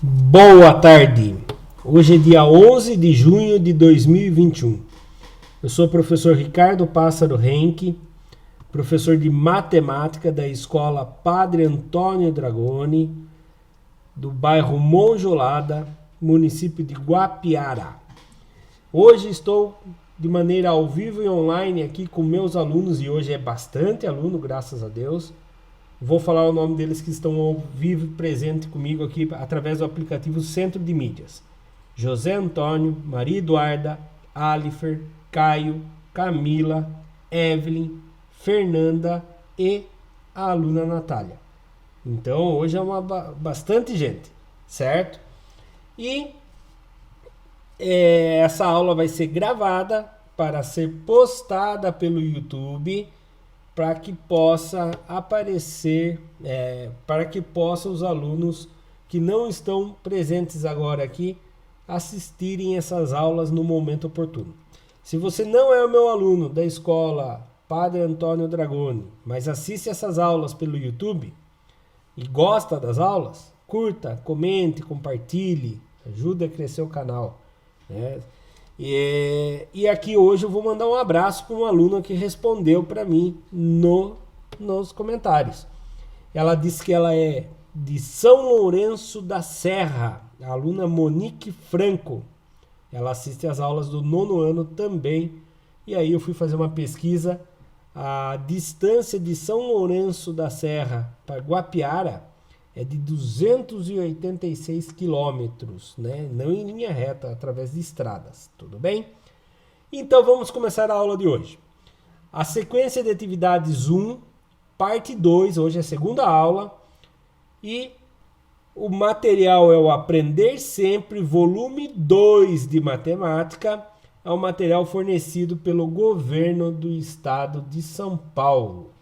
Boa tarde, hoje é dia 11 de junho de 2021. Eu sou o professor Ricardo Pássaro Henke, professor de matemática da escola Padre Antônio Dragoni, do bairro Monjolada, município de Guapiara. Hoje estou de maneira ao vivo e online aqui com meus alunos, e hoje é bastante aluno, graças a Deus. Vou falar o nome deles que estão ao vivo presente comigo aqui através do aplicativo Centro de Mídias. José Antônio, Maria Eduarda, Alifer, Caio, Camila, Evelyn, Fernanda e a aluna Natália. Então hoje é bastante gente, certo? E essa aula vai ser gravada para ser postada pelo YouTube, para que possa aparecer, para que possam os alunos que não estão presentes agora aqui assistirem essas aulas no momento oportuno. Se você não é o meu aluno da escola Padre Antônio Dragoni, mas assiste essas aulas pelo YouTube e gosta das aulas, curta, comente, compartilhe, ajude a crescer o canal, né? E aqui hoje eu vou mandar um abraço para uma aluna que respondeu para mim nos comentários. Ela disse que ela é de São Lourenço da Serra, a aluna Monique Franco. Ela assiste às aulas do 9º ano também. E aí eu fui fazer uma pesquisa. A distância de São Lourenço da Serra para Guapiara é de 286 quilômetros, né? Não em linha reta, através de estradas, tudo bem? Então vamos começar a aula de hoje. A sequência de atividades 1, parte 2, hoje é a segunda aula, e o material é o Aprender Sempre, volume 2 de matemática, é um material fornecido pelo governo do estado de São Paulo.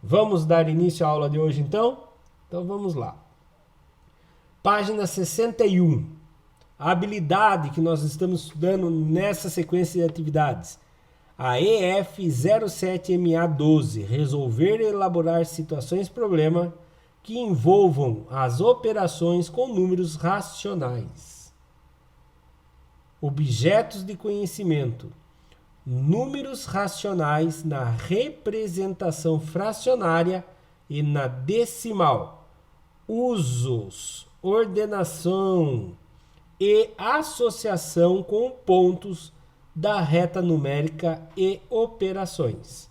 Vamos dar início à aula de hoje então? Então vamos lá. Página 61. A habilidade que nós estamos estudando nessa sequência de atividades. A EF07MA12. Resolver e elaborar situações-problema que envolvam as operações com números racionais. Objetos de conhecimento. Números racionais na representação fracionária e na decimal. Usos, ordenação e associação com pontos da reta numérica e operações.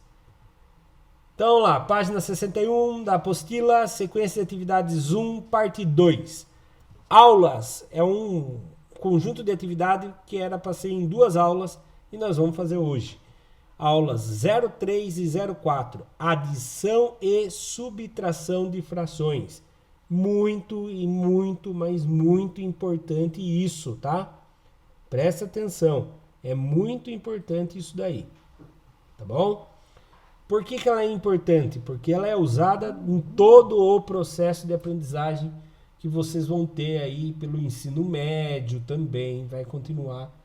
Então lá, página 61 da apostila, sequência de atividades 1, parte 2. Aulas é um conjunto de atividade que era para ser em 2 aulas e nós vamos fazer hoje. Aulas 03 e 04, adição e subtração de frações. Muito e muito, mas muito importante isso, tá? Presta atenção, é muito importante isso daí, tá bom? Por que ela é importante? Porque ela é usada em todo o processo de aprendizagem que vocês vão ter aí pelo ensino médio também, vai continuar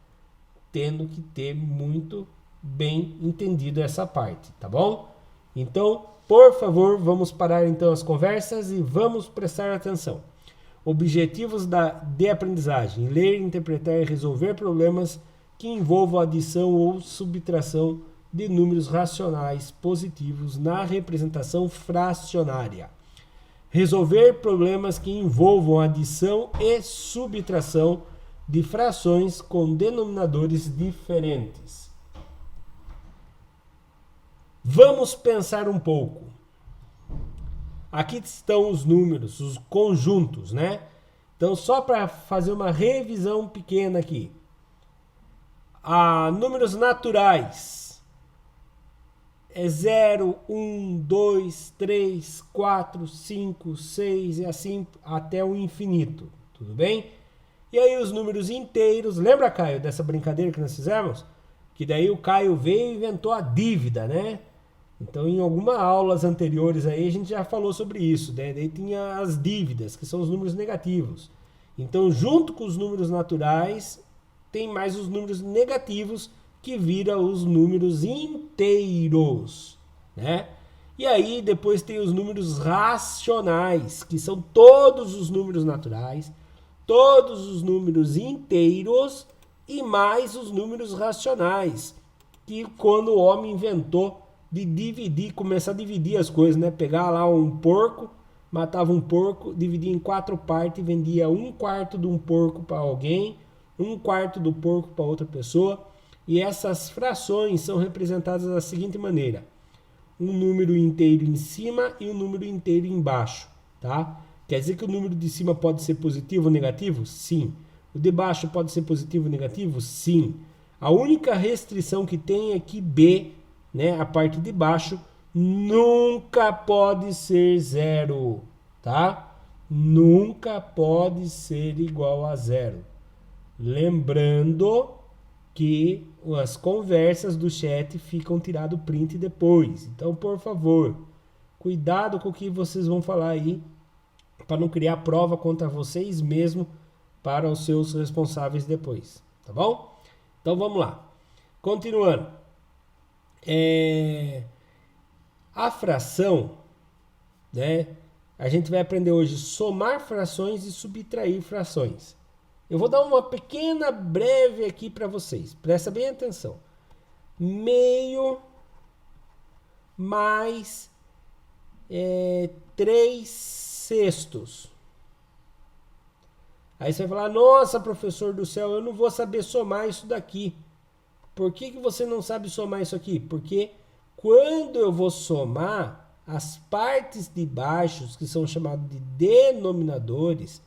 tendo que ter muito bem entendido essa parte, tá bom? Então, por favor, vamos parar então as conversas e vamos prestar atenção. Objetivos de aprendizagem: ler, interpretar e resolver problemas que envolvam adição ou subtração de números racionais positivos na representação fracionária. Resolver problemas que envolvam adição e subtração de frações com denominadores diferentes. Vamos pensar um pouco. Aqui estão os números, os conjuntos, né? Então, só para fazer uma revisão pequena aqui. Números naturais. É 0, 1, 2, 3, 4, 5, 6 e assim até o infinito. Tudo bem? E aí os números inteiros. Lembra, Caio, dessa brincadeira que nós fizemos? Que daí o Caio veio e inventou a dívida, né? Então, em algumas aulas anteriores aí, a gente já falou sobre isso, né? Daí tinha as dívidas, que são os números negativos. Então, junto com os números naturais, tem mais os números negativos, que viram os números inteiros, né? E aí, depois tem os números racionais, que são todos os números naturais, todos os números inteiros e mais os números racionais, que quando o homem inventou de dividir, começar a dividir as coisas, né? Pegar lá um porco, matava um porco, dividia em 4 partes e vendia 1/4 de um porco para alguém, 1/4 do porco para outra pessoa. E essas frações são representadas da seguinte maneira: um número inteiro em cima e um número inteiro embaixo, tá? Quer dizer que o número de cima pode ser positivo ou negativo? Sim. O de baixo pode ser positivo ou negativo? Sim. A única restrição que tem é que B, né, a parte de baixo, nunca pode ser 0, tá? Nunca pode ser igual a 0. Lembrando que as conversas do chat ficam tirado print depois. Então, por favor, cuidado com o que vocês vão falar aí, para não criar prova contra vocês mesmo para os seus responsáveis depois, tá bom? Então vamos lá. Continuando. A fração, né? A gente vai aprender hoje somar frações e subtrair frações. Eu vou dar uma pequena breve aqui para vocês. Presta bem atenção. Meio mais 3/6. Aí você vai falar, nossa, professor do céu, eu não vou saber somar isso daqui. Por que você não sabe somar isso aqui? Porque quando eu vou somar, as partes de baixo, que são chamadas de denominadores,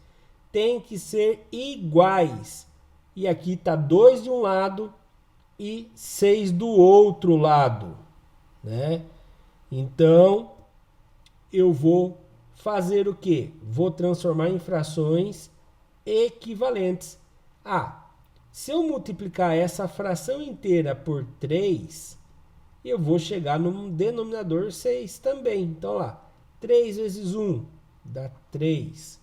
tem que ser iguais. E aqui está 2 de um lado e 6 do outro lado, né? Então, eu vou fazer o quê? Vou transformar em frações equivalentes. Se eu multiplicar essa fração inteira por 3, eu vou chegar no denominador 6 também. Então, lá, 3 vezes 1 dá 3.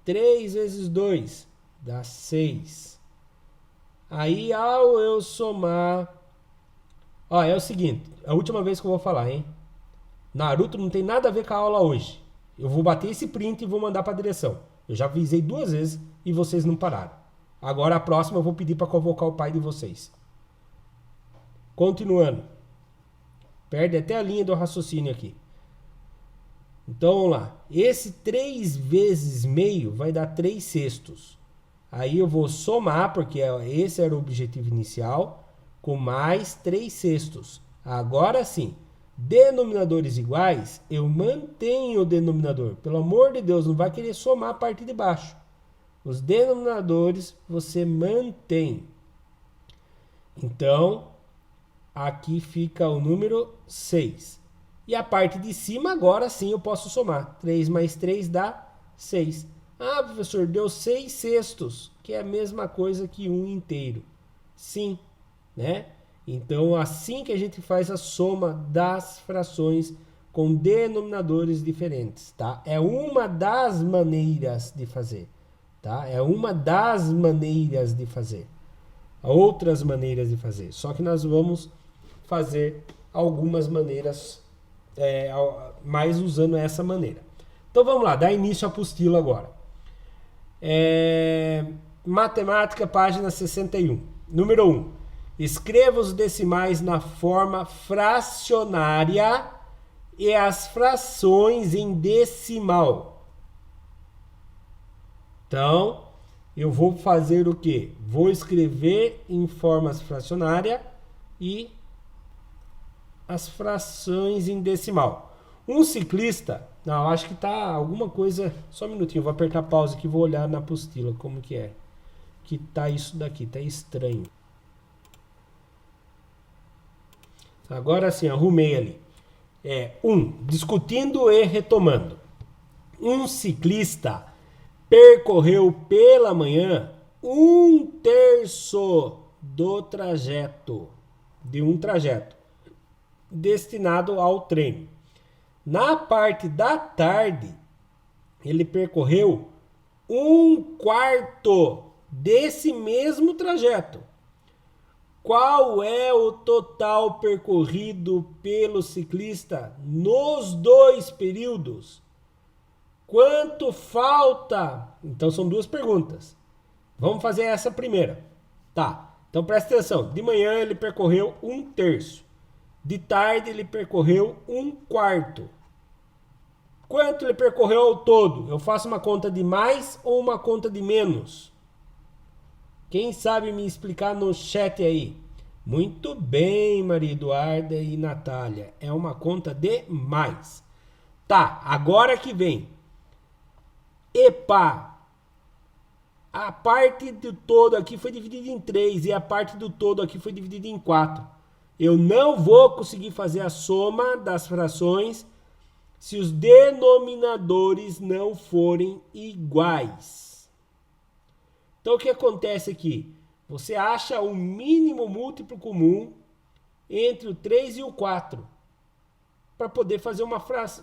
3 vezes 2 dá 6. Aí, ao eu somar... é o seguinte, a última vez que eu vou falar, hein? Naruto não tem nada a ver com a aula hoje. Eu vou bater esse print e vou mandar para a direção. Eu já avisei 2 vezes e vocês não pararam. Agora a próxima eu vou pedir para convocar o pai de vocês. Continuando. Perde até a linha do raciocínio aqui. Então vamos lá. Esse 3 vezes meio vai dar 3/6. Aí eu vou somar, porque esse era o objetivo inicial, com mais 3/6. Agora sim, denominadores iguais, eu mantenho o denominador. Pelo amor de Deus, não vai querer somar a parte de baixo. Os denominadores você mantém. Então, aqui fica o número 6. E a parte de cima, agora sim eu posso somar. 3 mais 3 dá 6. Professor, deu 6/6, que é a mesma coisa que 1 inteiro. Sim, né? Então, assim que a gente faz a soma das frações com denominadores diferentes, tá? É uma das maneiras de fazer, tá? É uma das maneiras de fazer. Há outras maneiras de fazer, só que nós vamos fazer algumas maneiras, mais usando essa maneira. Então, vamos lá, dar início à apostila agora. Matemática, página 61. Número 1. Escreva os decimais na forma fracionária e as frações em decimal. Então, eu vou fazer o quê? Vou escrever em forma fracionária e as frações em decimal. Um ciclista... Não, acho que tá alguma coisa... Só um minutinho, vou apertar pause aqui e vou olhar na apostila como que é. Que tá isso daqui, tá estranho. Agora sim, arrumei ali. Discutindo e retomando. Um ciclista percorreu pela manhã 1/3 do trajeto, de um trajeto, destinado ao treino. Na parte da tarde, ele percorreu 1/4 desse mesmo trajeto. Qual é o total percorrido pelo ciclista nos 2 períodos? Quanto falta? Então são duas perguntas. Vamos fazer essa primeira. Tá, então presta atenção. De manhã ele percorreu 1/3. De tarde ele percorreu 1/4. Quanto ele percorreu ao todo? Eu faço uma conta de mais ou uma conta de menos? Quem sabe me explicar no chat aí? Muito bem, Maria Eduarda e Natália. É uma conta de mais. Tá, agora que vem. Epa, a parte do todo aqui foi dividida em 3 e a parte do todo aqui foi dividida em 4. Eu não vou conseguir fazer a soma das frações se os denominadores não forem iguais. Então o que acontece aqui? Você acha o mínimo múltiplo comum entre o 3 e o 4 para poder fazer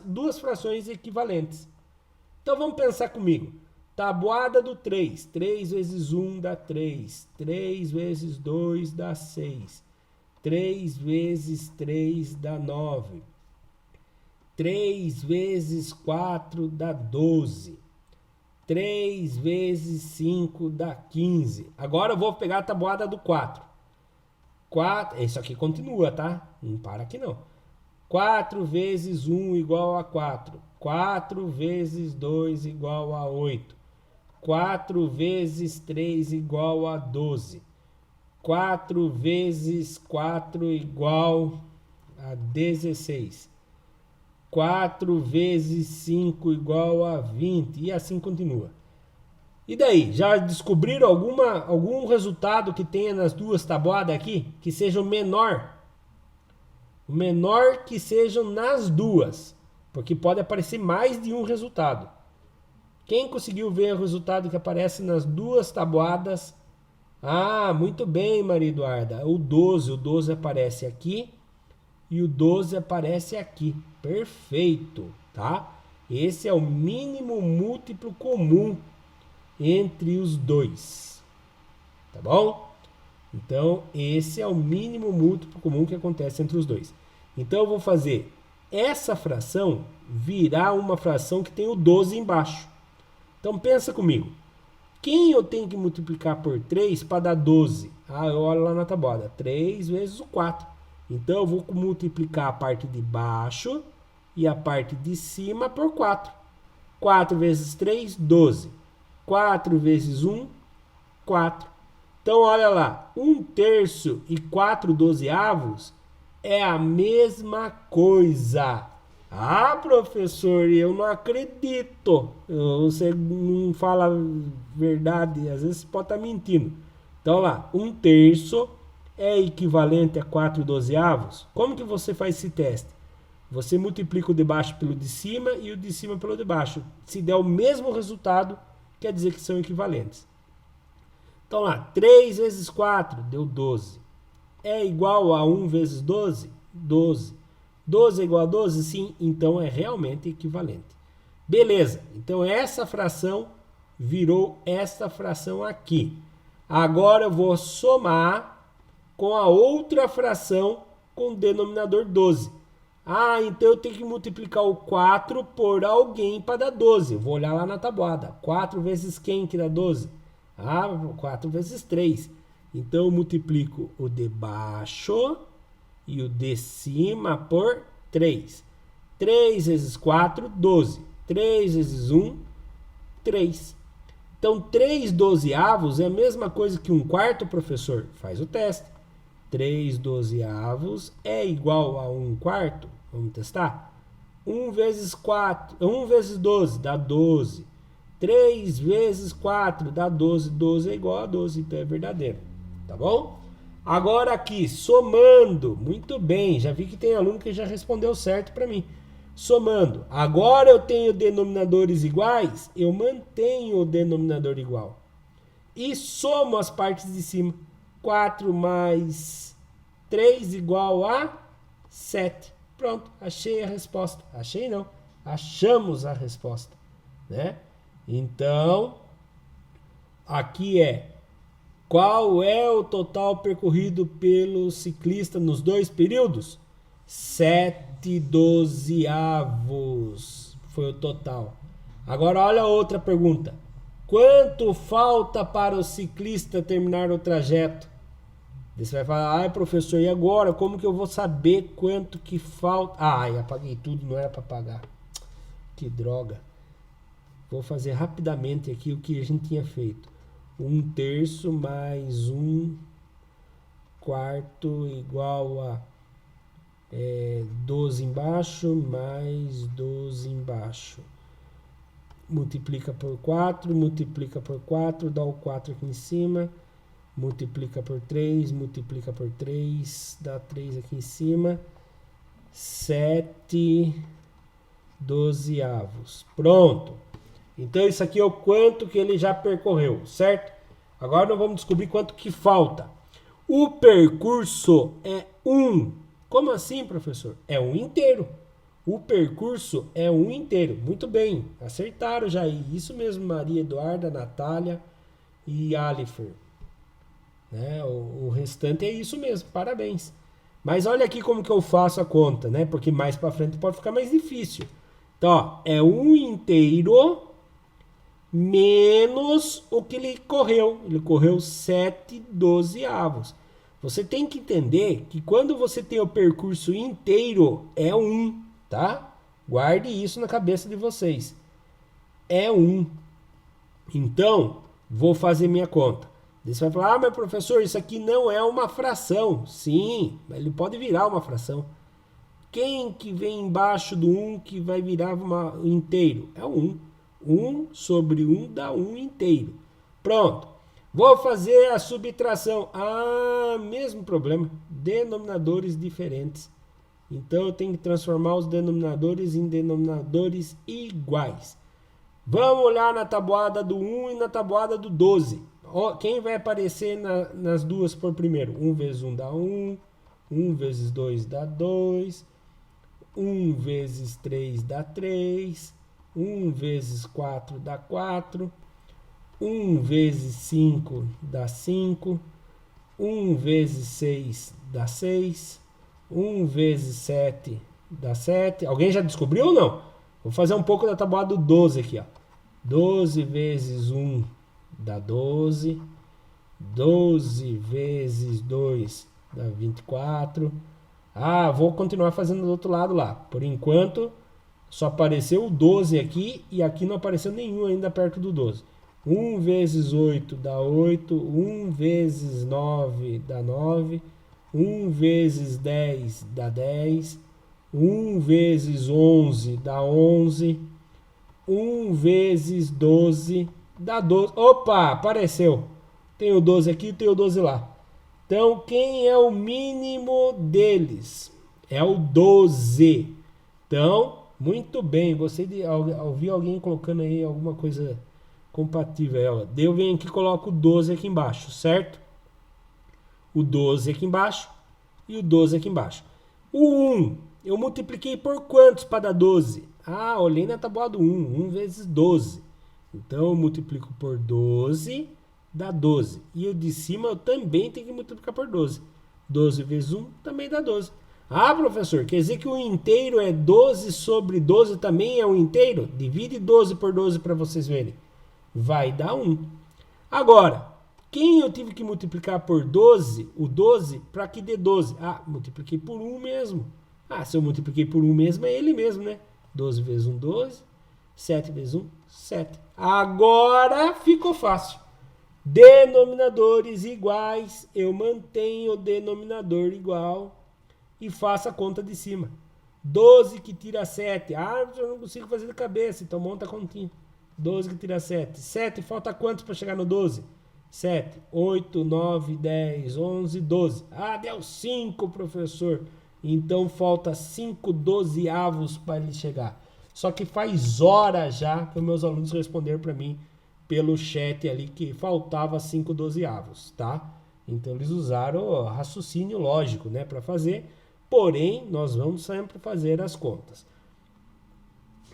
duas frações equivalentes. Então vamos pensar comigo. Tabuada do 3. 3 vezes 1 dá 3. 3 vezes 2 dá 6. 3 vezes 3 dá 9. 3 vezes 4 dá 12. 3 vezes 5 dá 15. Agora eu vou pegar a tabuada do 4. Isso aqui continua, tá? Não para aqui não. 4 vezes 1 igual a 4. 4 vezes 2 igual a 8. 4 vezes 3 igual a 12. 4 vezes 4 igual a 16. 4 vezes 5 igual a 20. E assim continua. E daí? Já descobriram algum resultado que tenha nas duas tabuadas aqui? Que seja o menor? O menor que sejam nas duas. Porque pode aparecer mais de um resultado. Quem conseguiu ver o resultado que aparece nas duas tabuadas? Ah, muito bem, Maria Eduarda. O 12 aparece aqui e o 12 aparece aqui. Perfeito, tá? Esse é o mínimo múltiplo comum entre os dois. Tá bom? Então, esse é o mínimo múltiplo comum que acontece entre os dois. Então, eu vou fazer essa fração virar uma fração que tem o 12 embaixo. Então, pensa comigo. Quem eu tenho que multiplicar por 3 para dar 12? Ah, eu olho lá na tabuada. 3 vezes o 4. Então, eu vou multiplicar a parte de baixo e a parte de cima por 4. 4 vezes 3, 12. 4 vezes 1, 4. Então, olha lá. 1/3 e 4/12 é a mesma coisa. Ah, professor, eu não acredito. Você não fala verdade, às vezes você pode estar mentindo. Então lá, 1/3 é equivalente a 4/12. Como que você faz esse teste? Você multiplica o de baixo pelo de cima e o de cima pelo de baixo. Se der o mesmo resultado, quer dizer que são equivalentes. Então lá, 3 vezes 4 deu 12. É igual a 1 vezes 12? 12. 12 é igual a 12? Sim, então é realmente equivalente. Beleza, então essa fração virou essa fração aqui. Agora eu vou somar com a outra fração com o denominador 12. Ah, então eu tenho que multiplicar o 4 por alguém para dar 12. Eu vou olhar lá na tabuada. 4 vezes quem que dá 12? Ah, 4 vezes 3. Então eu multiplico o de baixo e o de cima por 3. 3 vezes 4, 12. 3 vezes 1, 3. Então, 3/12 é a mesma coisa que 1/4, professor? Faz o teste. 3/12 é igual a 1/4? Vamos testar? 1 vezes 4, 1 vezes 12 dá 12. 3 vezes 4 dá 12. 12 é igual a 12, então é verdadeiro. Tá bom? Agora aqui, somando. Muito bem, já vi que tem aluno que já respondeu certo para mim. Somando. Agora eu tenho denominadores iguais, eu mantenho o denominador igual. E somo as partes de cima. 4 mais 3 igual a 7. Pronto, achei a resposta. Achei não, achamos a resposta, né? Então, aqui é: qual é o total percorrido pelo ciclista nos dois períodos? 7/12 foi o total. Agora olha outra pergunta. Quanto falta para o ciclista terminar o trajeto? Você vai falar, ai professor, e agora? Como que eu vou saber quanto que falta? Ai, apaguei tudo, não era para apagar. Que droga. Vou fazer rapidamente aqui o que a gente tinha feito. 1/3 mais 1/4 igual a 12 embaixo mais 12 embaixo. Multiplica por 4, multiplica por 4, dá o 4 aqui em cima. Multiplica por 3, multiplica por 3, dá 3 aqui em cima. 7/12. Pronto. Então isso aqui é o quanto que ele já percorreu, certo? Agora nós vamos descobrir quanto que falta. O percurso é 1. Como assim, professor? É 1 inteiro. O percurso é 1 inteiro. Muito bem, acertaram já aí. Isso mesmo, Maria Eduarda, Natália e Alifer. Né? O restante é isso mesmo, parabéns. Mas olha aqui como que eu faço a conta, né? Porque mais para frente pode ficar mais difícil. Então, ó, é 1 inteiro menos o que ele correu. Ele correu 7/12. Você tem que entender que quando você tem o percurso inteiro, é 1, tá? Guarde isso na cabeça de vocês. É 1. Então, vou fazer minha conta. Você vai falar, mas professor, isso aqui não é uma fração. Sim, ele pode virar uma fração. Quem que vem embaixo do 1 que vai virar um inteiro? É o 1. 1 sobre 1 dá 1 inteiro. Pronto. Vou fazer a subtração. Ah, mesmo problema. Denominadores diferentes. Então eu tenho que transformar os denominadores em denominadores iguais. Vamos olhar na tabuada do 1 e na tabuada do 12. Quem vai aparecer nas duas por primeiro? 1 vezes 1 dá 1. 1 vezes 2 dá 2. 1 vezes 3 dá 3. 1 vezes 4 dá 4. 1 vezes 5 dá 5. 1 vezes 6 dá 6. 1 vezes 7 dá 7. Alguém já descobriu ou não? Vou fazer um pouco da tabuada do 12 aqui, ó. 12 vezes 1 dá 12. 12 vezes 2 dá 24. Ah, vou continuar fazendo do outro lado lá. Por enquanto, só apareceu o 12 aqui e aqui não apareceu nenhum ainda perto do 12. 1 vezes 8 dá 8. 1 vezes 9 dá 9. 1 vezes 10 dá 10. 1 vezes 11 dá 11. 1 vezes 12 dá 12. Opa, apareceu. Tem o 12 aqui e tem o 12 lá. Então, quem é o mínimo deles? É o 12. Então, muito bem. Gostei de ouvir alguém colocando aí alguma coisa compatível. Daí eu venho aqui e coloco o 12 aqui embaixo, certo? O 12 aqui embaixo e o 12 aqui embaixo. O 1, eu multipliquei por quantos para dar 12? Ah, olhei na tabuada do 1. 1 vezes 12. Então, eu multiplico por 12, dá 12. E o de cima eu também tenho que multiplicar por 12. 12 vezes 1 também dá 12. Ah, professor, quer dizer que o inteiro é 12 sobre 12 também é um inteiro? Divide 12 por 12 para vocês verem. Vai dar 1. Agora, quem eu tive que multiplicar por 12, o 12, para que dê 12? Ah, multipliquei por 1 mesmo. Ah, se eu multipliquei por 1 mesmo, é ele mesmo, né? 12 vezes 1, 12. 7 vezes 1, 7. Agora ficou fácil. Denominadores iguais, eu mantenho o denominador igual e faço a conta de cima. 12 que tira 7. Ah, eu não consigo fazer de cabeça, então monta a continha. 12 que tira 7. 7, falta quantos para chegar no 12? 7, 8, 9, 10, 11, 12. Ah, deu 5, professor. Então falta 5/12 para ele chegar. Só que faz horas já que os meus alunos responderam para mim pelo chat ali que faltava 5/12, tá? Então eles usaram o raciocínio lógico, né, para fazer. Porém, nós vamos sempre fazer as contas.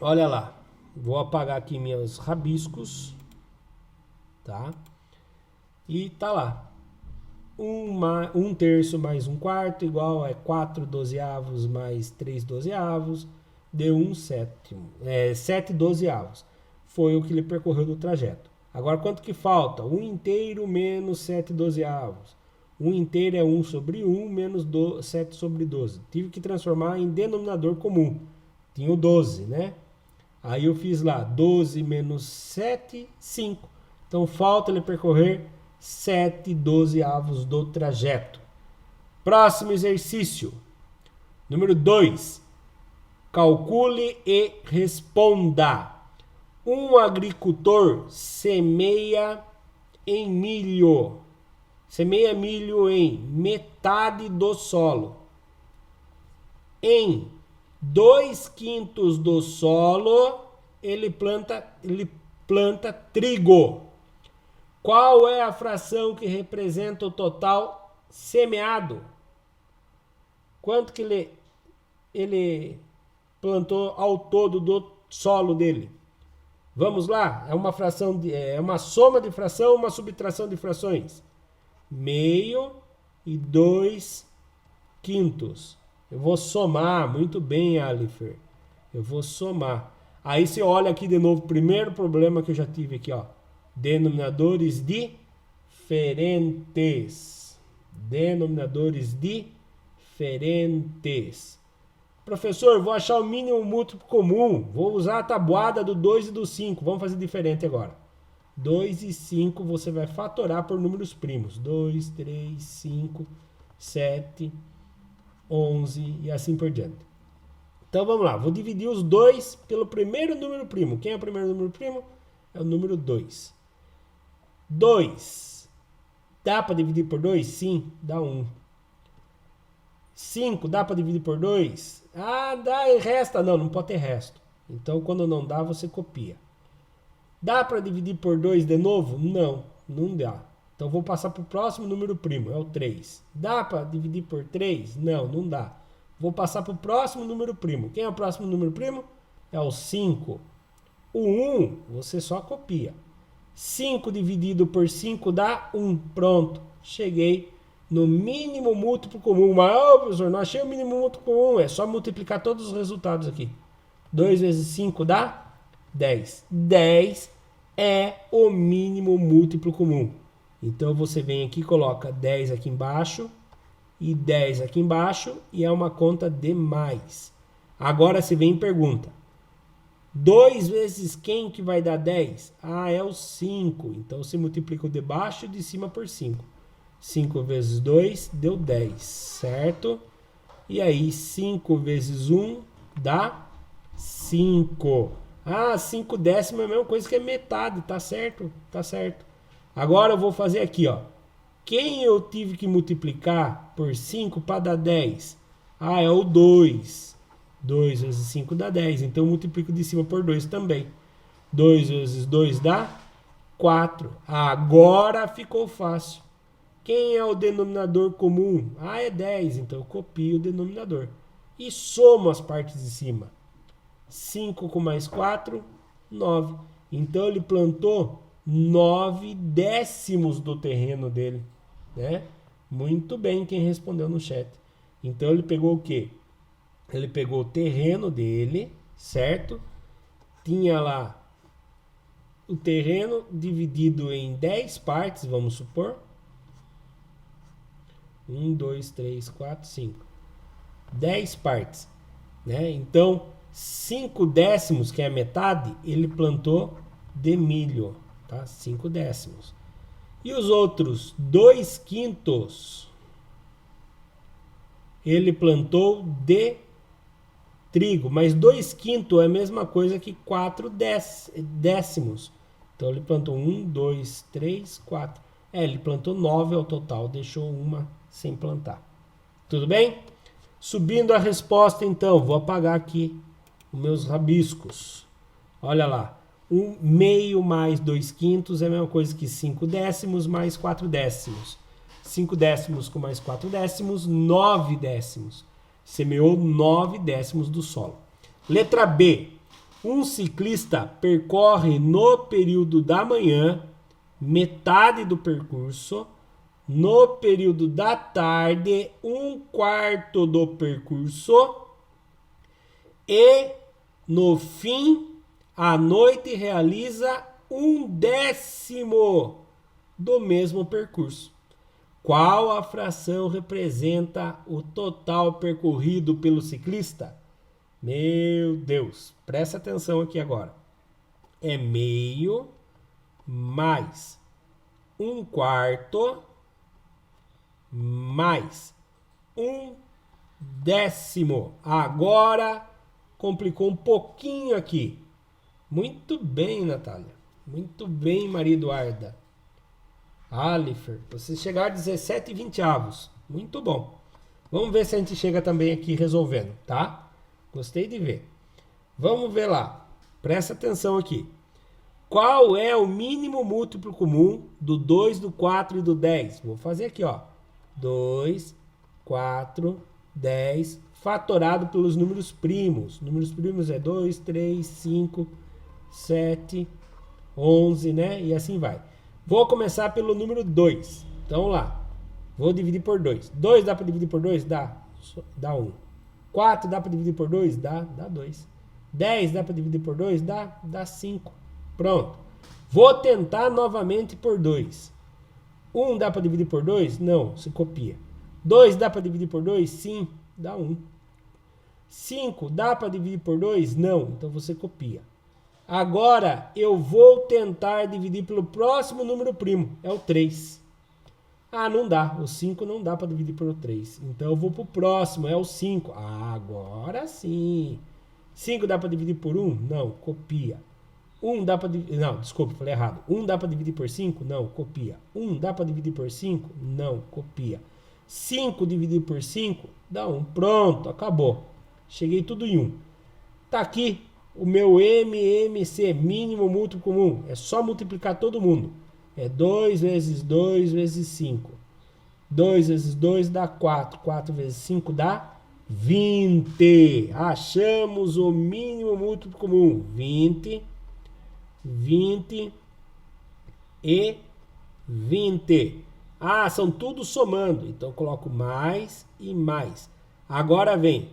Olha lá. Vou apagar aqui meus rabiscos, tá? E tá lá. 1/3 mais 1/4 igual a 4/12 mais 3/12. Deu 1/7. 7/12. foi o que ele percorreu do trajeto. Agora, quanto que falta? 1 inteiro menos 7 dozeavos. 1 inteiro é 1 sobre 1 menos 7 sobre 12. Tive que transformar em denominador comum. Tinha o 12, né? Aí eu fiz lá 12 menos 7, 5. Então falta ele percorrer 7 dozeavos do trajeto. Próximo exercício. Número 2. Calcule e responda. Um agricultor semeia milho em metade do solo. Em 2/5 do solo, ele planta trigo. Qual é a fração que representa o total semeado? Quanto que ele plantou ao todo do solo dele? Vamos lá, é uma soma de fração, uma subtração de frações. Meio e 2/5. Eu vou somar, muito bem, Alifer. Eu vou somar. Aí você olha aqui de novo, primeiro problema que eu já tive aqui, ó. Denominadores diferentes. Denominadores diferentes. Professor, vou achar o mínimo múltiplo comum. Vou usar a tabuada do 2 e do 5. Vamos fazer diferente agora. 2 e 5 você vai fatorar por números primos. 2, 3, 5, 7, 11 e assim por diante. Então vamos lá. Vou dividir os 2 pelo primeiro número primo. Quem é o primeiro número primo? É o número 2. 2. Dá para dividir por 2? Sim, dá 1. 5 dá para dividir por 2? Ah, dá e resta. Não, não pode ter resto. Então, quando não dá, você copia. Dá para dividir por 2 de novo? Não, não dá. Então, vou passar para o próximo número primo, é o 3. Dá para dividir por 3? Não, não dá. Vou passar para o próximo número primo. Quem é o próximo número primo? É o 5. O 1, você só copia. 5 dividido por 5 dá 1. Pronto, cheguei no mínimo múltiplo comum. Mas, professor, não achei o mínimo múltiplo comum. É só multiplicar todos os resultados aqui. 2 vezes 5 dá 10. 10 é o mínimo múltiplo comum. Então, você vem aqui e coloca 10 aqui embaixo e 10 aqui embaixo e é uma conta de mais. Agora, se vem e pergunta. 2 vezes quem que vai dar 10? Ah, é o 5. Então, você multiplica o de baixo e de cima por 5. 5 vezes 2 deu 10, certo? E aí, 5 vezes 1 dá 5. Ah, 5 décimos é a mesma coisa que é metade, tá certo? Tá certo. Agora eu vou fazer aqui, ó. Quem eu tive que multiplicar por 5 para dar 10? Ah, é o 2. 2 vezes 5 dá 10. Então eu multiplico de cima por 2 também. 2 vezes 2 dá 4. Agora ficou fácil. Quem é o denominador comum? Ah, é 10. Então eu copio o denominador. E somo as partes de cima. 5 com mais 4, 9. Então ele plantou 9 décimos do terreno dele, né? Muito bem quem respondeu no chat. Então ele pegou o quê? Ele pegou o terreno dele, certo? Tinha lá o terreno dividido em 10 partes, vamos supor. 1, 2, 3, 4, 5. 10 partes, né? Então, 5 décimos, que é a metade, ele plantou de milho, tá? 5 décimos. E os outros 2/5 ele plantou de trigo, mas 2/5 é a mesma coisa que 4 décimos. Então ele plantou 1, 2, 3, 4. Ele plantou 9 ao total, deixou uma sem plantar. Tudo bem? Subindo a resposta, então, vou apagar aqui os meus rabiscos. Olha lá. 1 meio mais 2/5 é a mesma coisa que 5 décimos mais 4 décimos. 5 décimos com mais 4 décimos, 9 décimos. Semeou 9 décimos do solo. Letra B. Um ciclista percorre no período da manhã metade do percurso, no período da tarde 1/4 do percurso e no fim A noite realiza 1/10 do mesmo percurso. Qual a fração representa o total percorrido pelo ciclista? Meu Deus, presta atenção aqui agora. É meio mais 1/4 mais 1/10. Agora complicou um pouquinho aqui. Muito bem, Natália. Muito bem, Maria Eduarda. Alifer, você chegar a 17/20. Muito bom. Vamos ver se a gente chega também aqui resolvendo, tá? Gostei de ver. Vamos ver lá. Presta atenção aqui. Qual é o mínimo múltiplo comum do 2, do 4 e do 10? Vou fazer aqui, ó. 2, 4, 10, fatorado pelos números primos. Números primos é 2, 3, 5, 7, 11, né? E assim vai. Vou começar pelo número 2. Então, vamos lá. Vou dividir por 2. 2 dá para dividir por 2? Dá. Dá 1. 4 dá para dividir por 2? Dá 2. 10 dá para dividir por 2? Dá 5. Pronto. Vou tentar novamente por 2. 1 dá para dividir por 2? Não, se copia. 2 dá para dividir por 2? Sim, dá 1. 5 dá para dividir por 2? Não, então você copia. Agora eu vou tentar dividir pelo próximo número primo, é o 3. Ah, não dá, o 5 não dá para dividir pelo 3. Então eu vou para o próximo, é o 5. Agora sim. 5 dá para dividir por 1? Não, copia. 1 dá para dividir... Não, desculpa, falei errado. 1 dá para dividir por 5? Não, copia. 1 dá para dividir por 5? Não, copia. 5 dividir por 5? Dá 1. Pronto, acabou. Cheguei tudo em 1. Tá aqui o meu MMC, mínimo múltiplo comum. É só multiplicar todo mundo. É 2 vezes 2 vezes 5. 2 vezes 2 dá 4. 4 vezes 5 dá 20. Achamos o mínimo múltiplo comum. 20 e 20. Ah, são tudo somando. Então, eu coloco mais e mais. Agora vem.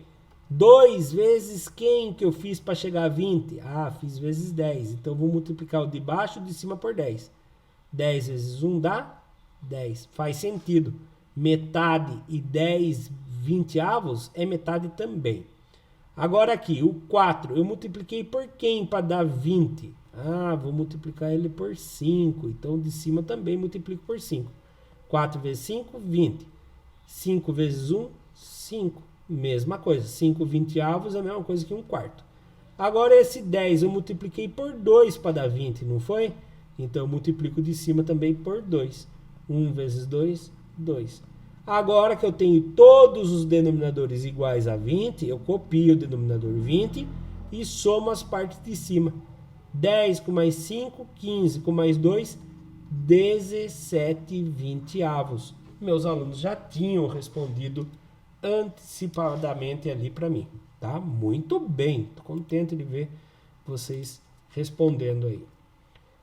2 vezes quem que eu fiz para chegar a 20? Ah, fiz vezes 10. Então, eu vou multiplicar o de baixo e o de cima por 10. 10 vezes 1 dá 10. Faz sentido. Metade e 10 20avos é metade também. Agora aqui, o 4. Eu multipliquei por quem para dar 20? Ah, vou multiplicar ele por 5. Então, de cima também multiplico por 5. 4 vezes 5, 20. 5 vezes 1, 5. Mesma coisa. 5 20avos é a mesma coisa que 1/4. Agora, esse 10 eu multipliquei por 2 para dar 20, não foi? Então, eu multiplico de cima também por 2. 1 vezes 2, 2. Agora que eu tenho todos os denominadores iguais a 20, eu copio o denominador 20 e somo as partes de cima. 10 com mais 5, 15 com mais 2, 17 20avos. Meus alunos já tinham respondido antecipadamente ali para mim, tá? Muito bem, tô contente de ver vocês respondendo aí.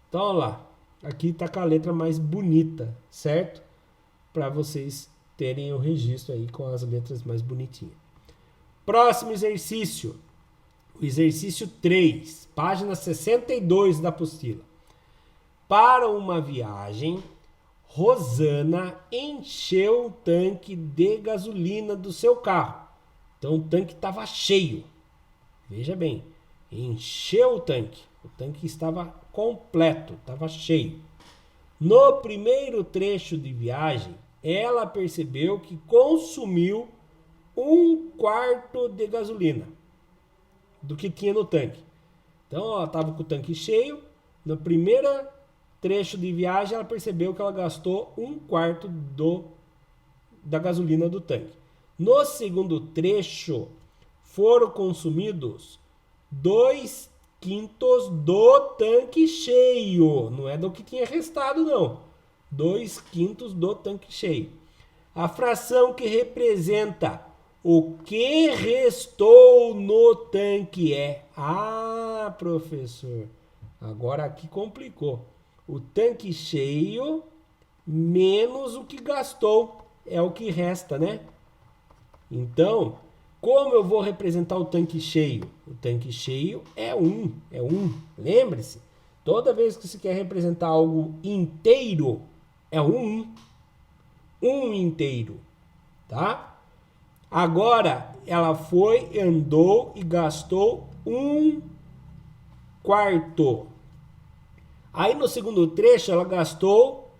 Então, olha lá, aqui tá com a letra mais bonita, certo? Para vocês terem o registro aí com as letras mais bonitinhas. Próximo exercício, o exercício 3, página 62 da apostila. Para uma viagem, Rosana encheu o tanque de gasolina do seu carro. Então o tanque estava cheio. Veja bem, encheu o tanque. O tanque estava completo, estava cheio. No primeiro trecho de viagem, ela percebeu que consumiu 1/4 de gasolina do que tinha no tanque. Então ela estava com o tanque cheio. No primeiro trecho de viagem, ela percebeu que ela gastou 1/4 da gasolina do tanque. No segundo trecho, foram consumidos 2/5 do tanque cheio. Não é do que tinha restado, não. 2/5 do tanque cheio. A fração que representa o que restou no tanque é... Ah, professor, agora aqui complicou. O tanque cheio menos o que gastou é o que resta, né? Então, Como eu vou representar o tanque cheio? O tanque cheio é 1. É 1. Lembre-se, toda vez que você quer representar algo inteiro, é 1. 1 inteiro. Tá? Agora, ela foi, andou e gastou 1/4. Aí no segundo trecho, ela gastou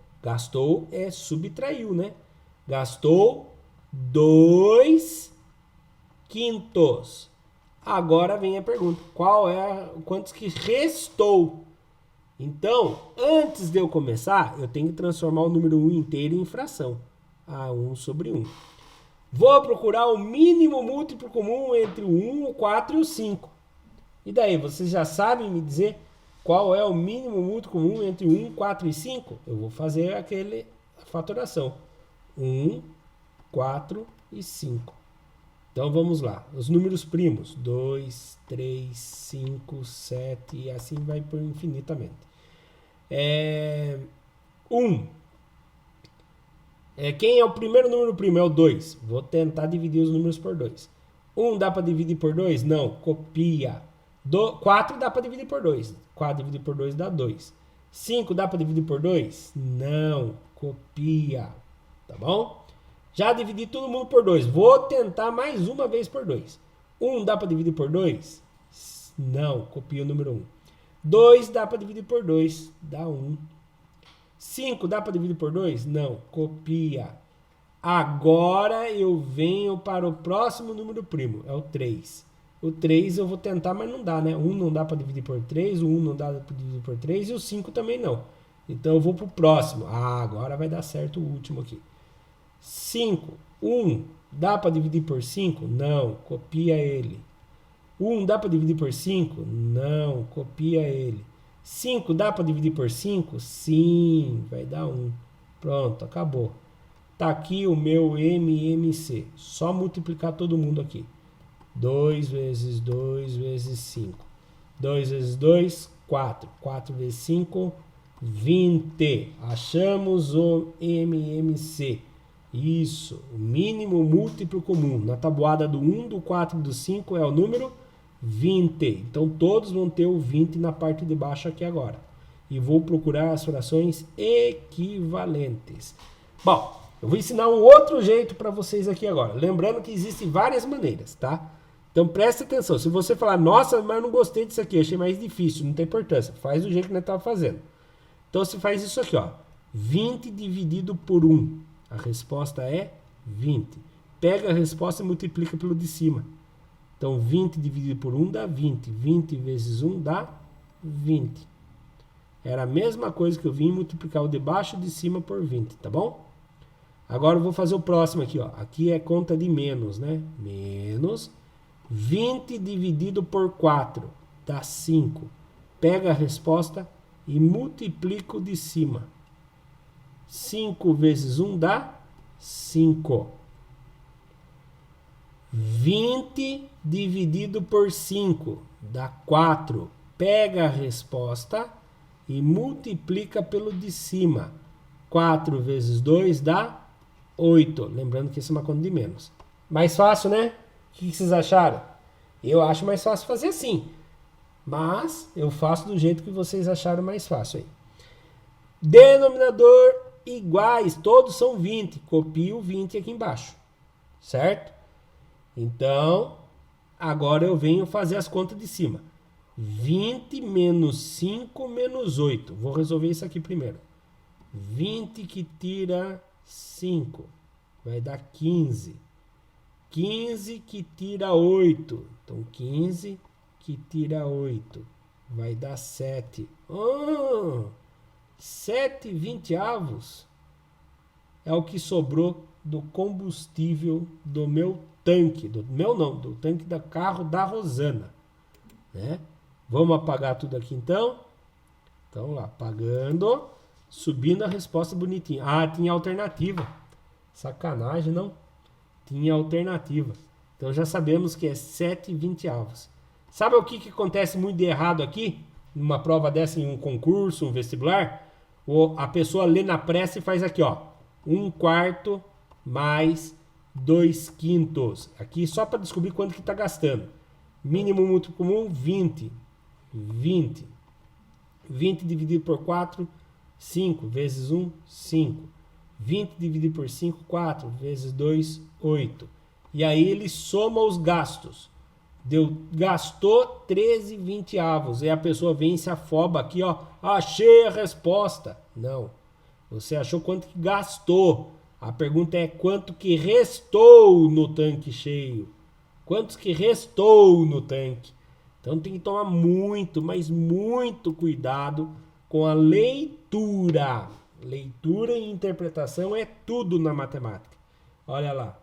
subtraiu, né? Gastou 2/5. Agora vem a pergunta, quantos que restou? Então, antes de eu começar, eu tenho que transformar o número 1 inteiro em fração. 1 sobre 1. Vou procurar o mínimo múltiplo comum entre o 1, o 4 e o 5. E daí, vocês já sabem me dizer qual é o mínimo múltiplo comum entre 1, 4 e 5? Eu vou fazer a fatoração. 1, 4 e 5. Então vamos lá. Os números primos. 2, 3, 5, 7 e assim vai por infinitamente. 1. Quem é o primeiro número primo? É o 2. Vou tentar dividir os números por 2. 1 dá para dividir por 2? Não. Copia. 4 dá para dividir por 2. 4 dividido por 2 dá 2. 5 dá para dividir por 2? Não. Copia. Tá bom? Já dividi todo mundo por 2. Vou tentar mais uma vez por 2. 1 dá para dividir por 2? Não. Copia o número 1. 2 dá para dividir por 2. Dá 1. 5 dá para dividir por 2? Não. Copia. Agora eu venho para o próximo número primo. É o 3. O 3 eu vou tentar, mas não dá, né? 1 não dá para dividir por 3. O 1 não dá para dividir por 3. E o 5 também não. Então eu vou para o próximo. Agora vai dar certo o último aqui. 5. 1 dá para dividir por 5? Não. Copia ele. 1 dá para dividir por 5? Não. Copia ele. 5 dá para dividir por 5? Sim. Vai dar 1. Pronto, acabou. Tá aqui o meu MMC. Só multiplicar todo mundo aqui. 2 vezes 2 vezes 5. 2 vezes 2, 4. 4 vezes 5, 20. Achamos o MMC. Isso, o mínimo múltiplo comum. Na tabuada do 1, do 4 e do 5 é o número 20. Então todos vão ter o 20 na parte de baixo aqui agora. E vou procurar as frações equivalentes. Bom, eu vou ensinar um outro jeito para vocês aqui agora. Lembrando que existem várias maneiras, tá? Então preste atenção. Se você falar, nossa, mas eu não gostei disso aqui, achei mais difícil, não tem importância. Faz do jeito que nós estávamos fazendo. Então você faz isso aqui, ó. 20 dividido por 1. A resposta é 20. Pega a resposta e multiplica pelo de cima. Então 20 dividido por 1 dá 20. 20 vezes 1 dá 20. Era a mesma coisa que eu vim multiplicar o de baixo e de cima por 20, tá bom? Agora eu vou fazer o próximo aqui, ó. Aqui é conta de menos, né? Menos 20 dividido por 4 dá 5. Pega a resposta e multiplica o de cima. 5 vezes 1 dá 5. 20 dividido por 5 dá 4. Pega a resposta e multiplica pelo de cima. 4 vezes 2 dá 8. Lembrando que isso é uma conta de menos. Mais fácil, né? O que vocês acharam? Eu acho mais fácil fazer assim. Mas eu faço do jeito que vocês acharam mais fácil aí. Denominador iguais. Todos são 20. Copio o 20 aqui embaixo. Certo? Então, agora eu venho fazer as contas de cima. 20 menos 5 menos 8. Vou resolver isso aqui primeiro. 20 que tira 5 vai dar 15. 15 que tira 8. Então, 15 que tira 8 vai dar 7. 7 20avos é o que sobrou do combustível do meu tanque. Do meu não, do tanque do carro da Rosana. Né? Vamos apagar tudo aqui então. Então, lá, apagando. Subindo a resposta bonitinha. Tinha alternativa. Sacanagem, não? Tinha alternativa. Então já sabemos que é 7 20avos. Sabe o que acontece muito de errado aqui? Numa prova dessa, em um concurso, um vestibular? A pessoa lê na pressa e faz aqui, ó. 1/4 mais 2/5. Aqui só para descobrir quanto que está gastando. Mínimo múltiplo comum, 20. 20. 20 dividido por 4, 5. Vezes 1, 5. 20 dividido por 5, 4. Vezes 2, 8. E aí ele soma os gastos. Gastou 13/20. E a pessoa vem e se afoba aqui, ó. Achei a resposta. Não. Você achou quanto que gastou. A pergunta é quanto que restou no tanque cheio. Quantos que restou no tanque. Então tem que tomar muito, mas muito cuidado com a leitura. Leitura e interpretação é tudo na matemática. Olha lá.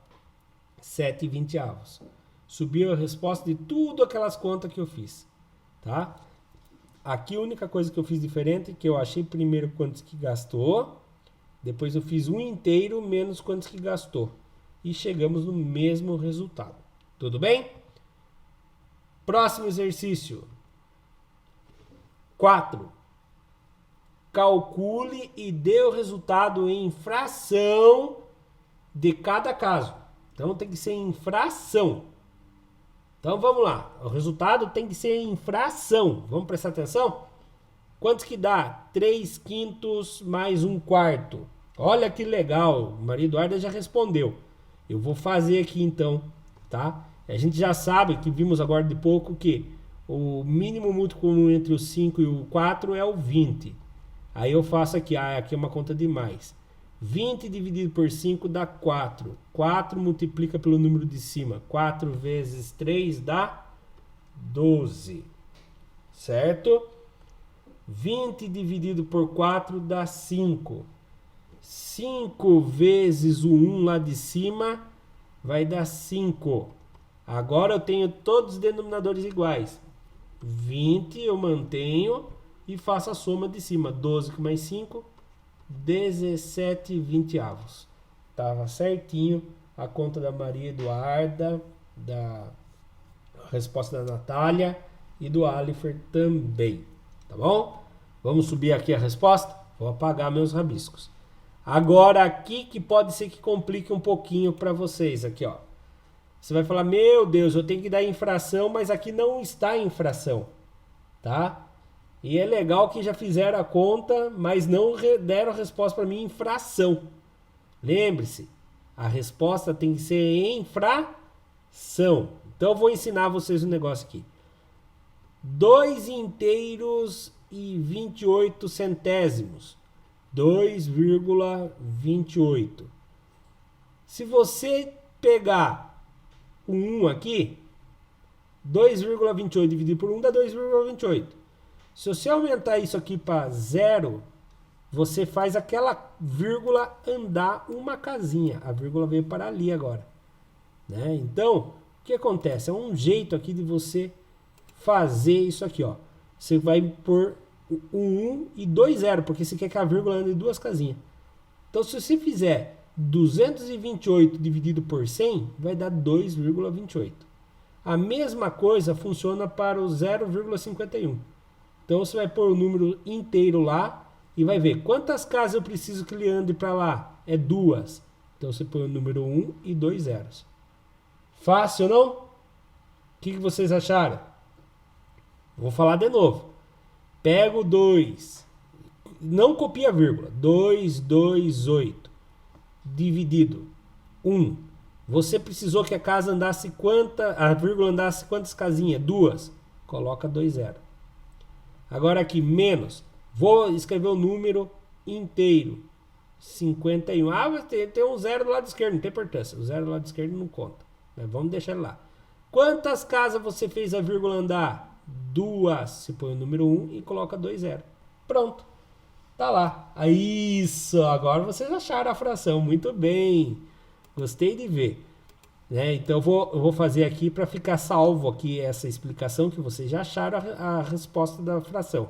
7/20. Subiu a resposta de tudo aquelas contas que eu fiz. Tá? Aqui a única coisa que eu fiz diferente é que eu achei primeiro quantos que gastou. Depois eu fiz um inteiro menos quantos que gastou. E chegamos no mesmo resultado. Tudo bem? Próximo exercício. 4. Calcule e dê o resultado em fração de cada caso. Então tem que ser em fração. Então vamos lá. O resultado tem que ser em fração. Vamos prestar atenção? Quantos que dá? 3/5 mais 1/4. Olha que legal. Maria Eduarda já respondeu. Eu vou fazer aqui então, tá? A gente já sabe que vimos agora de pouco que o mínimo múltiplo comum entre o 5 e o 4 é o 20. Aí eu faço aqui, aqui é uma conta de mais. 20 dividido por 5 dá 4. 4 multiplica pelo número de cima. 4 vezes 3 dá 12. Certo? 20 dividido por 4 dá 5. 5 vezes o 1 lá de cima vai dar 5. Agora eu tenho todos os denominadores iguais. 20 eu mantenho e faço a soma de cima. 12 com mais 5, 17/20. Tava certinho a conta da Maria Eduarda, da resposta da Natália e do Alifer também. Tá bom? Vamos subir aqui a resposta? Vou apagar meus rabiscos. Agora aqui que pode ser que complique um pouquinho para vocês. Aqui, ó. Você vai falar, meu Deus, eu tenho que dar em fração, mas aqui não está em fração. Tá? E é legal que já fizeram a conta, mas não deram a resposta para mim em fração. Lembre-se, a resposta tem que ser em fração. Então eu vou ensinar vocês um negócio aqui. 2 inteiros e 28 centésimos. 2,28. Se você pegar o 1 aqui, 2,28 dividido por 1 dá 2,28. Se você aumentar isso aqui para 0, você faz aquela vírgula andar uma casinha. A vírgula veio para ali agora. Né? Então, o que acontece? É um jeito aqui de você fazer isso aqui. Ó. Você vai pôr um 1 e 2 0, porque você quer que a vírgula ande em duas casinhas. Então, se você fizer 228 dividido por 100, vai dar 2,28. A mesma coisa funciona para o 0,51. Então, você vai pôr o número inteiro lá e vai ver quantas casas eu preciso que ele ande para lá. É 2. Então, você põe o número 1 e 2 zeros. Fácil, não? O que vocês acharam? Vou falar de novo. Pego 2. Não copia a vírgula. 228. Dividido 1. Você precisou que a casa andasse a vírgula andasse quantas casinhas? 2. Coloca 2 0. Agora aqui, menos. Vou escrever o número inteiro. 51. Mas tem um 0 do lado esquerdo, não tem importância. O 0 do lado esquerdo não conta. Mas vamos deixar ele lá. Quantas casas você fez a vírgula andar? 2. Você põe o número 1 e coloca 2 0. Pronto. Tá lá. Isso. Agora vocês acharam a fração. Muito bem. Gostei de ver. Né? Então eu vou fazer aqui para ficar salvo aqui essa explicação que vocês já acharam a resposta da fração.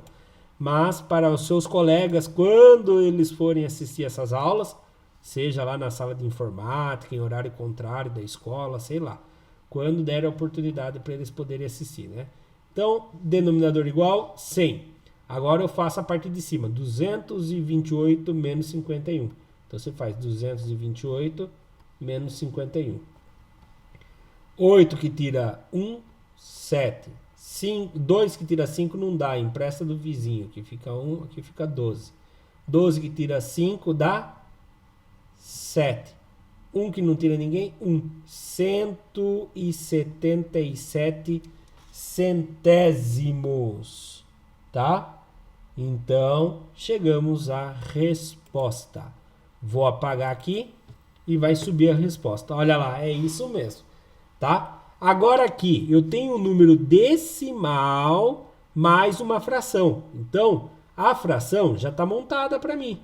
Mas para os seus colegas, quando eles forem assistir essas aulas, seja lá na sala de informática, em horário contrário da escola, sei lá, quando der a oportunidade para eles poderem assistir, né? Então, denominador igual, 100. Agora eu faço a parte de cima, 228 menos 51. Então você faz 228 menos 51. 8 que tira 1, 7. 2 que tira 5 não dá, empresta do vizinho. Aqui fica 1, aqui fica 12. 12 que tira 5 dá 7. 1 que não tira ninguém, 1. 177 centésimos. Tá? Então, chegamos à resposta. Vou apagar aqui e vai subir a resposta. Olha lá, é isso mesmo. Tá? Agora aqui, eu tenho um número decimal mais uma fração. Então, a fração já está montada para mim,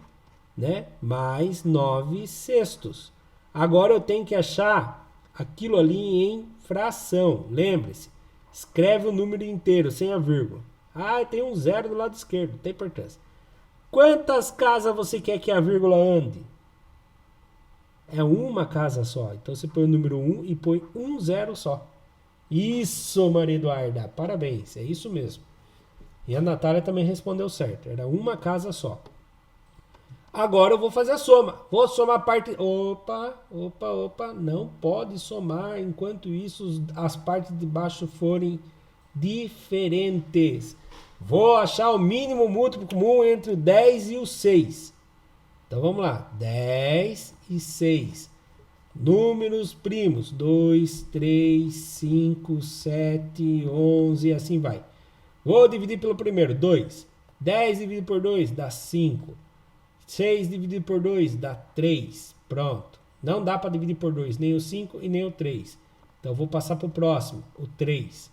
né? Mais 9 sextos. Agora eu tenho que achar aquilo ali em fração. Lembre-se, escreve o número inteiro, sem a vírgula. Ah, tem um zero do lado esquerdo, não tem importância. Quantas casas você quer que a vírgula ande? É uma casa só. Então você põe o número 1 e põe um zero só. Isso, Maria Eduarda. Parabéns. É isso mesmo. E a Natália também respondeu certo. Era uma casa só. Agora eu vou fazer a soma. Vou somar a parte... Opa. Não pode somar enquanto isso as partes de baixo forem diferentes. Vou achar o mínimo múltiplo comum entre o 10 e o 6. Então vamos lá, 10 e 6. Números primos, 2, 3, 5, 7, 11 e assim vai. Vou dividir pelo primeiro, 2. 10 dividido por 2 dá 5. 6 dividido por 2 dá 3. Pronto. Não dá para dividir por 2, nem o 5 e nem o 3. Então vou passar para o próximo, o 3.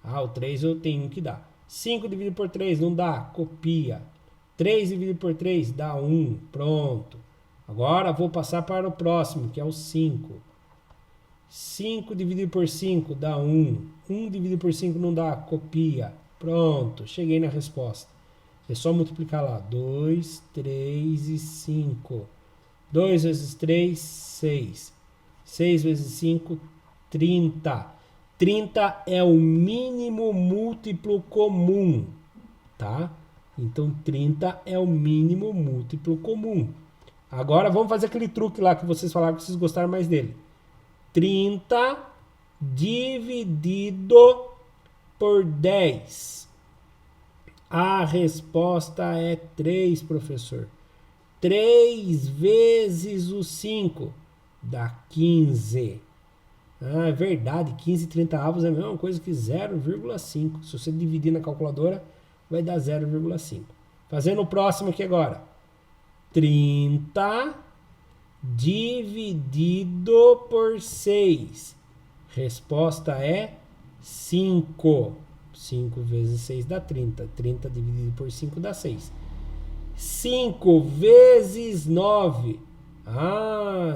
O 3 eu tenho que dar. 5 dividido por 3 não dá, copia. 3 dividido por 3 dá 1. Pronto. Agora vou passar para o próximo, que é o 5. 5 dividido por 5 dá 1. 1 dividido por 5 não dá, copia. Pronto, cheguei na resposta. É só multiplicar lá. 2, 3 e 5. 2 vezes 3, 6. 6 vezes 5, 30. 30 é o mínimo múltiplo comum, tá? Então, 30 é o mínimo múltiplo comum. Agora, vamos fazer aquele truque lá que vocês falaram que vocês gostaram mais dele. 30 dividido por 10. A resposta é 3, professor. 3 vezes o 5 dá 15. É verdade, 15 e 30 avos é a mesma coisa que 0,5. Se você dividir na calculadora, vai dar 0,5. Fazendo o próximo aqui agora. 30 dividido por 6. Resposta é 5. 5 vezes 6 dá 30. 30 dividido por 5 dá 6. 5 vezes 9.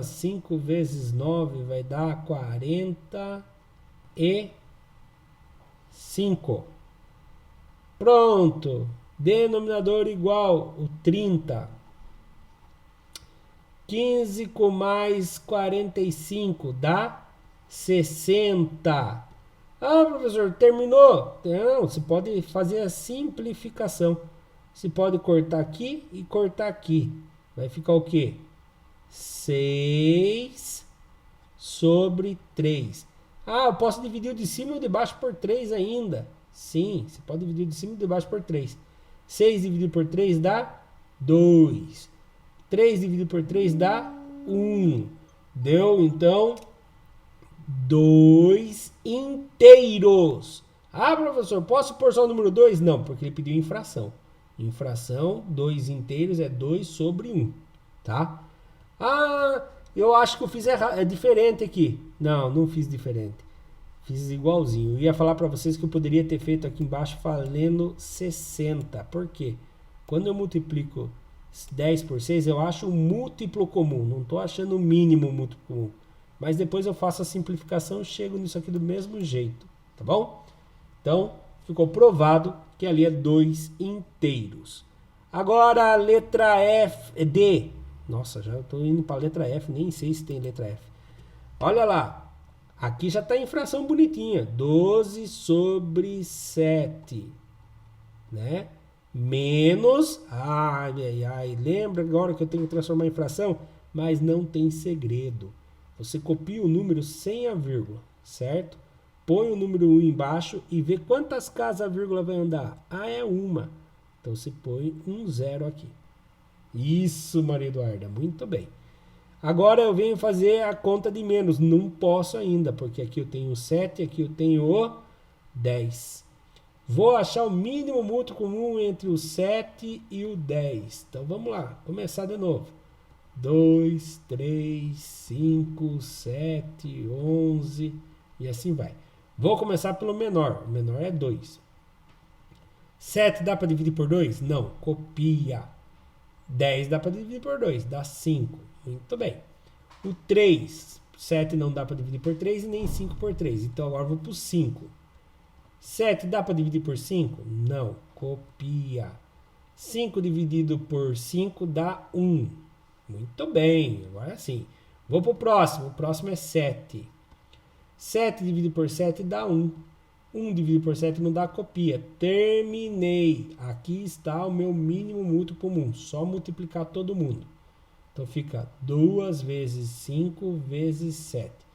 5 vezes 9 vai dar 45. Pronto. Denominador igual o 30. 15 com mais 45 dá 60. Professor, terminou? Não, você pode fazer a simplificação. Você pode cortar aqui e cortar aqui. Vai ficar o quê? 6 sobre 3. Eu posso dividir o de cima e o de baixo por 3 ainda. Sim, você pode dividir o de cima e o de baixo por 3. 6 dividido por 3 dá 2. 3 dividido por 3 dá 1. Deu, então, 2 inteiros. Professor, posso pôr só o número 2? Não, porque ele pediu infração. Infração, 2 inteiros é 2 sobre 1. Tá? Eu acho que eu fiz errado. É diferente aqui. Não fiz diferente. Fiz igualzinho. Eu ia falar para vocês que eu poderia ter feito aqui embaixo valendo 60. Por quê? Quando eu multiplico 10 por 6, eu acho o múltiplo comum. Não estou achando o mínimo múltiplo comum. Mas depois eu faço a simplificação e chego nisso aqui do mesmo jeito. Tá bom? Então, ficou provado que ali é 2 inteiros. Agora a letra D. Nossa, já estou indo para a letra F, nem sei se tem letra F. Olha lá, aqui já está a infração bonitinha. 12 sobre 7, né? Menos, lembra agora que eu tenho que transformar em fração? Mas não tem segredo. Você copia o número sem a vírgula, certo? Põe o número 1 embaixo e vê quantas casas a vírgula vai andar. Ah, é uma. Então você põe um 0 aqui. Isso, Maria Eduarda, muito bem. Agora eu venho fazer a conta de menos. Não posso ainda, porque aqui eu tenho 7, aqui eu tenho o 10. Vou achar o mínimo múltiplo comum entre o 7 e o 10. Então vamos lá, começar de novo. 2, 3, 5, 7, 11 e assim vai. Vou começar pelo menor. O menor é 2. 7 dá para dividir por 2? Não, copia. 10 dá para dividir por 2, dá 5. Muito bem. O 3, 7 não dá para dividir por 3 e nem 5 por 3. Então agora eu vou para o 5. 7 dá para dividir por 5? Não, copia. 5 dividido por 5 dá 1. Muito bem, agora sim. Vou para o próximo é 7. 7 dividido por 7 dá 1. 1 dividido por 7 não dá, copia. Terminei. Aqui está o meu mínimo múltiplo comum. Só multiplicar todo mundo. Então fica 2 vezes 5 vezes 7.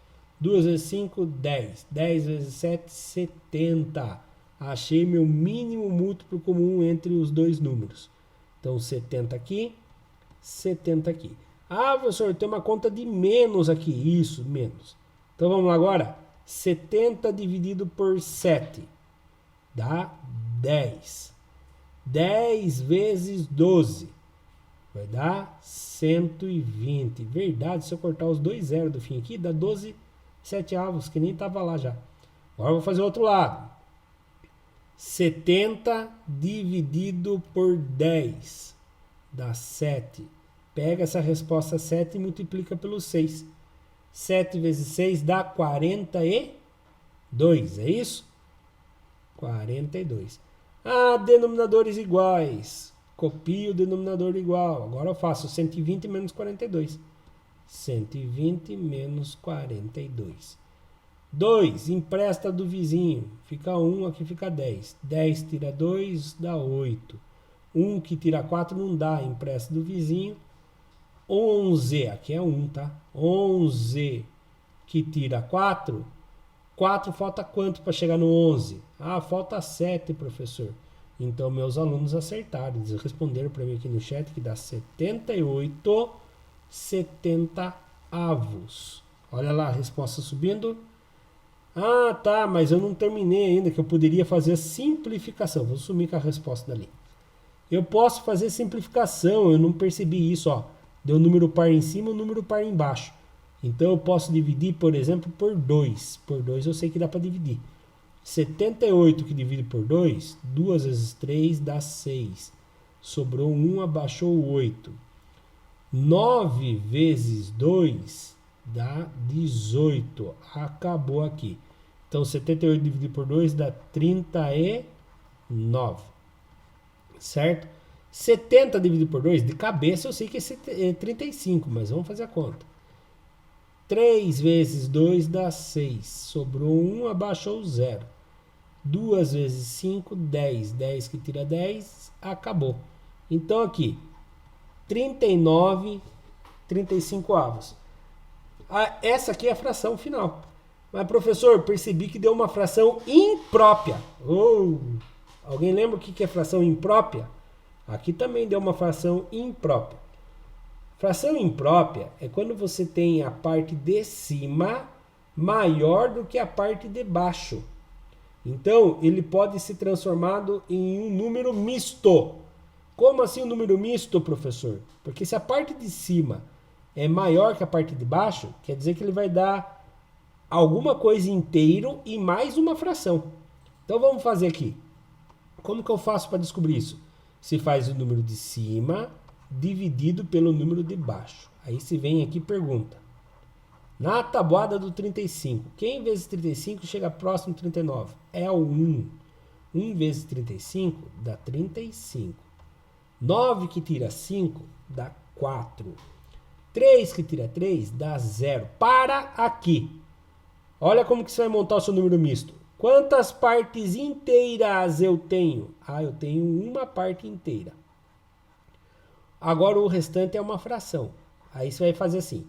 2 vezes 5, 10. 10 vezes 7, 70. Achei meu mínimo múltiplo comum entre os dois números. Então 70 aqui, 70 aqui. Ah, professor, tem uma conta de menos aqui. Isso, menos. Então vamos lá agora. 70 dividido por 7 dá 10. 10 vezes 12 vai dar 120. Verdade, se eu cortar os dois zeros do fim aqui, dá 12 7avos, que nem estava lá já. Agora eu vou fazer o outro lado. 70 dividido por 10 dá 7. Pega essa resposta 7 e multiplica pelo 6. 7 vezes 6 dá 42, é isso? 42. Ah, denominadores iguais. Copio o denominador igual. Agora eu faço 120 menos 42. 120 menos 42. 2, empresta do vizinho. Fica 1, aqui fica 10. 10 tira 2, dá 8. 1 que tira 4 não dá, empresta do vizinho. 11, aqui é 1, tá? 11 que tira 4. 4 falta quanto para chegar no 11? Ah, falta 7, professor. Então, meus alunos acertaram. Eles responderam para mim aqui no chat que dá 78 70avos. Olha lá a resposta subindo. Ah, tá, mas eu não terminei ainda, que eu poderia fazer a simplificação. Vou sumir com a resposta dali. Eu posso fazer simplificação, eu não percebi isso, ó. Deu número par em cima e número par embaixo. Então eu posso dividir, por exemplo, por 2. Por 2 eu sei que dá para dividir. 78 que divide por 2, 2 vezes 3 dá 6. Sobrou 1, abaixou 8. 9 vezes 2 dá 18. Acabou aqui. Então 78 dividido por 2 dá 39. Certo? 70 dividido por 2, de cabeça eu sei que é 35, mas vamos fazer a conta. 3 vezes 2 dá 6. Sobrou 1, abaixou 0. 2 vezes 5, 10. 10 que tira 10, acabou. Então aqui, 39, 35avos. Ah, essa aqui é a fração final. Mas, professor, percebi que deu uma fração imprópria. Oh, alguém lembra o que é fração imprópria? Aqui também deu uma fração imprópria. Fração imprópria é quando você tem a parte de cima maior do que a parte de baixo. Então, ele pode ser transformado em um número misto. Como assim um número misto, professor? Porque se a parte de cima é maior que a parte de baixo, quer dizer que ele vai dar alguma coisa inteiro e mais uma fração. Então, vamos fazer aqui. Como que eu faço para descobrir isso? Se faz o número de cima dividido pelo número de baixo. Aí se vem aqui e pergunta. Na tabuada do 35, quem vezes 35 chega próximo de 39? É o 1. 1 vezes 35 dá 35. 9 que tira 5 dá 4. 3 que tira 3 dá 0. Para aqui. Olha como que você vai montar o seu número misto. Quantas partes inteiras eu tenho? Ah, eu tenho uma parte inteira. Agora o restante é uma fração. Aí você vai fazer assim.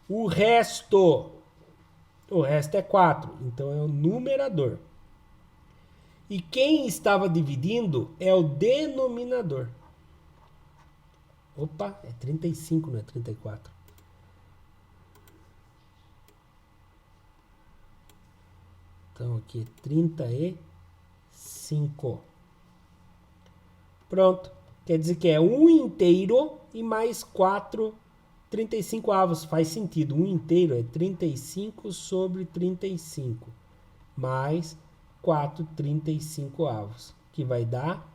O resto é 4, então é o numerador. E quem estava dividindo é o denominador. Opa, é 35, não é 34. Então aqui é 35. Pronto. Quer dizer que é 1 inteiro e mais 4 35 avos. Faz sentido. 1 inteiro é 35 sobre 35. Mais 4 35 avos. Que vai dar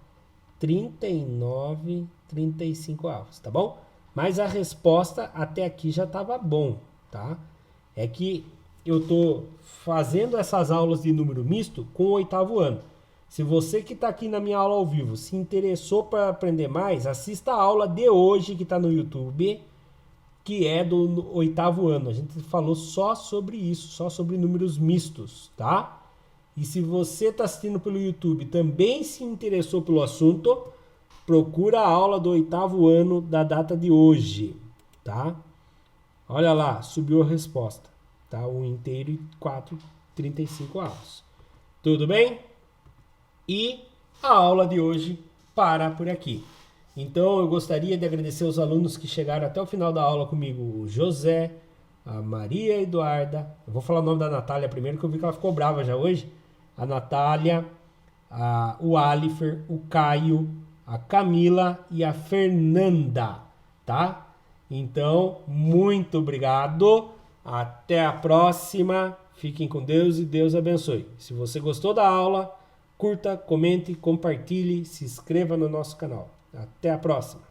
39 35 avos. Tá bom? Mas a resposta até aqui já estava bom. Tá? É que eu estou fazendo essas aulas de número misto com o 8º ano. Se você que está aqui na minha aula ao vivo se interessou para aprender mais, assista a aula de hoje que está no YouTube, que é do 8º ano. A gente falou só sobre isso, só sobre números mistos, tá? E se você está assistindo pelo YouTube também se interessou pelo assunto, procura a aula do 8º ano da data de hoje, tá? Olha lá, subiu a resposta, tá? 1 inteiro e 4 35 avos. Tudo bem? E a aula de hoje para por aqui. Então eu gostaria de agradecer os alunos que chegaram até o final da aula comigo. O José, a Maria Eduarda. Eu vou falar o nome da Natália primeiro, que eu vi que ela ficou brava já hoje. A Natália, o Alifer, o Caio, a Camila e a Fernanda, tá? Então, muito obrigado. Até a próxima. Fiquem com Deus e Deus abençoe. Se você gostou da aula, curta, comente, compartilhe, se inscreva no nosso canal. Até a próxima!